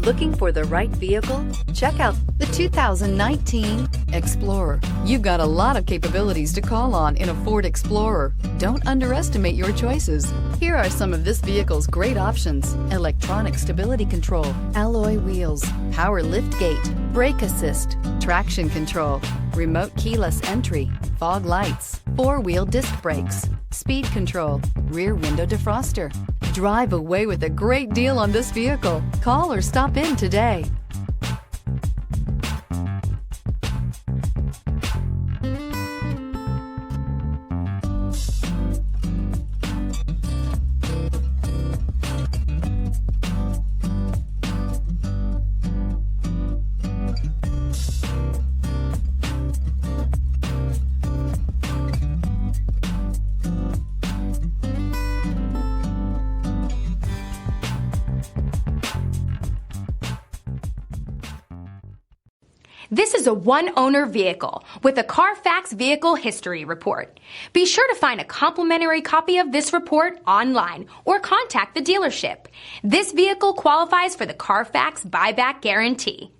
Looking for the right vehicle? Check out the 2019 Explorer. You've got a lot of capabilities to call on in a Ford Explorer. Don't underestimate your choices. Here are some of this vehicle's great options: electronic stability control, alloy wheels, power liftgate, brake assist, traction control, remote keyless entry, fog lights, four-wheel disc brakes, speed control, rear window defroster. Drive away with a great deal on this vehicle. Call or stop in today. This is a one-owner vehicle with a Carfax Vehicle History Report. Be sure to find a complimentary copy of this report online or contact the dealership. This vehicle qualifies for the Carfax Buyback Guarantee.